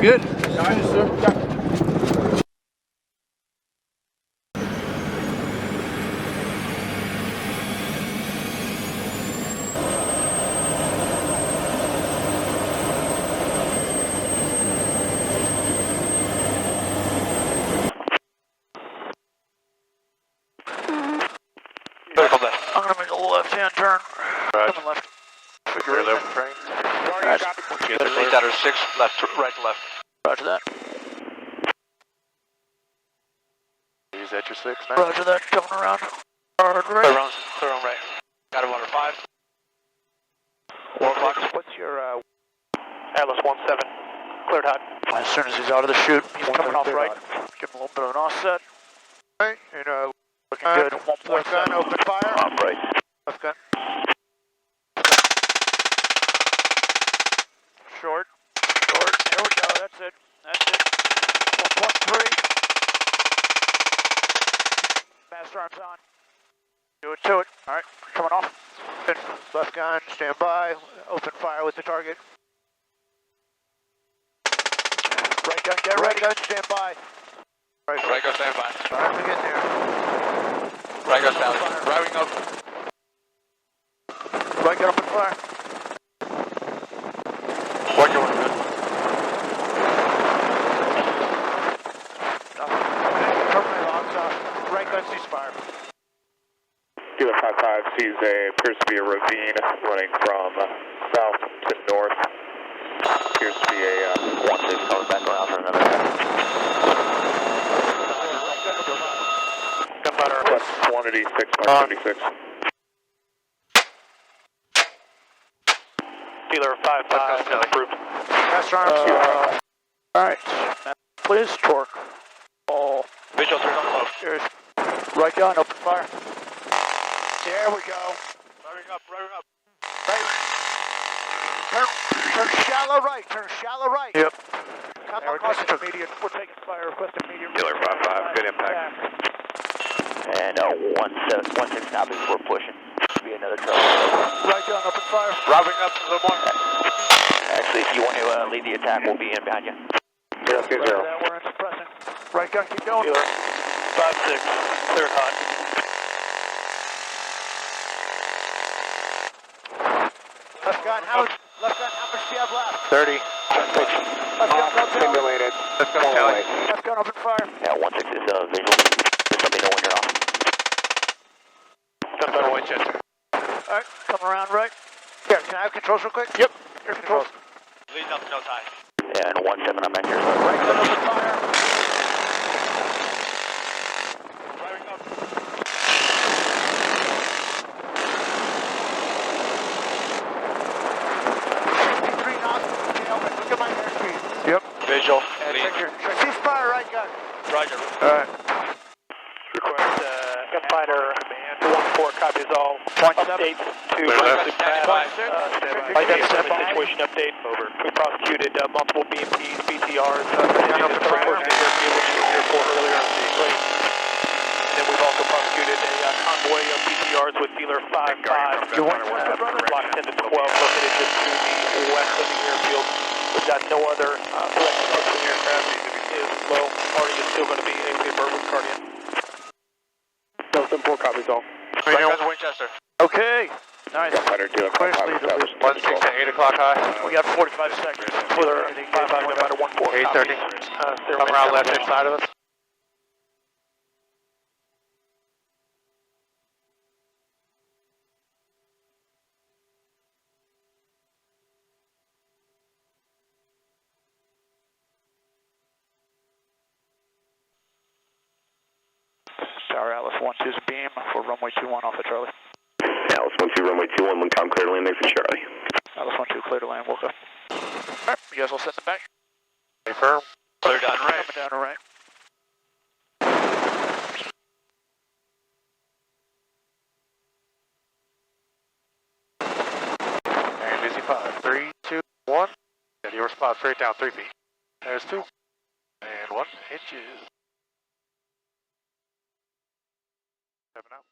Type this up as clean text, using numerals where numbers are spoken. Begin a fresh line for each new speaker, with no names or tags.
good.
Nice, sir.
I'm gonna make a left-hand turn.
Right.
Coming left.
Figure left train.
Lead out 6, left, right to left.
Roger that.
Use that your 6 now.
Roger that. Coming around. Hard right.
Clear on right. Got him under 5.
4 o'clock.
What's your Atlas 17? Cleared hot.
As soon as he's out of the chute, he's coming off right. Give him a little bit of an offset.
Right, and
Looking good. 1.7.
left gun, open fire.
Off right.
Left gun.
Short. Short. There we go. That's it. That's it. 1.3. Fast arms on. Do it to it. All right. Coming off.
Left gun, stand by. Open fire with the target.
Right gun. Get
Right
ready.
gun, stand by.
Right go stand by.
Time to get there.
Right go stand by. Driving up.
Right gun, open fire.
Right go good.
Permanent logs off. Right gun, ceasefire.
Kilo 55 sees appears to be a ravine running from south to north. Appears to be a
1-6 coming back around for another guy.
gunfighter plus quantity 676.
Dealer 5-5 approved.
Fast arms.
Alright. Please torque. All.
Visual 3 on close.
Here's right gun. Open fire.
There we go.
Revving up, revving up.
Right. Turn shallow right. Turn shallow right.
Yep.
Come across intermediate. We're taking fire. Request immediate.
Dealer 5-5, good impact.
And 1-6 copies, we're pushing. Should be another trouble.
Right gun. Open fire.
Revving up a little more.
Actually, if you want to lead the attack, we'll be in behind you.
Right that, we're in suppressing. Right gun. Keep going.
Dealer 5-6, cleared hot.
Left gun, how much do you have left?
30.
Left gun, go down.
Simulated.
Let's go, Kelly.
Left gun. Open fire.
Yeah, 1-6 is visual. Just let me know when you're off.
Gunfighter Winchester.
Alright. Come around right.
Here, can I have controls real quick?
Yep. Your controls.
Lead up, no time.
And 1-7, I'm back here.
Right gun, open fire.
Driving up.
Look at my airspeed.
Yep.
Visual.
And
Lead.
ceasefire, right gun.
Roger.
Alright.
Request gunfighter 1-4 copies all. Update to situation update. Over. We prosecuted multiple BMPs, BTRs, transported to airport earlier on the day. And then we've also prosecuted a convoy of BTRs with dealer 5-5. Block 10 to 12 located just to the west of the airfield. We've got no other threat to the aircraft. Is low. Party is still going to be a Berlin Guardian.
Delta 4 copies all.
Right guns Winchester.
Okay. Nice.
Gunfighter doing
Quickly
5-5
delete.
1-6 at 8 o'clock high.
We got 45 seconds.
Dealer 5-5 gunfighter 1-4.
8:30.
Come around left-hand side of us.
Tower Atlas 1-2's beam for runway 21 off of Charlie.
Atlas 1-2, runway 21, Wincom clear to land next to Charlie.
Atlas 1-2 clear to land, Wilco. Alright, you guys all set the back?
Confirm. Clear down right.
Coming down to right.
And busy 5, 3, 2, 1. And your spot straight down 3 feet. There's 2. And 1 inches. 7 out.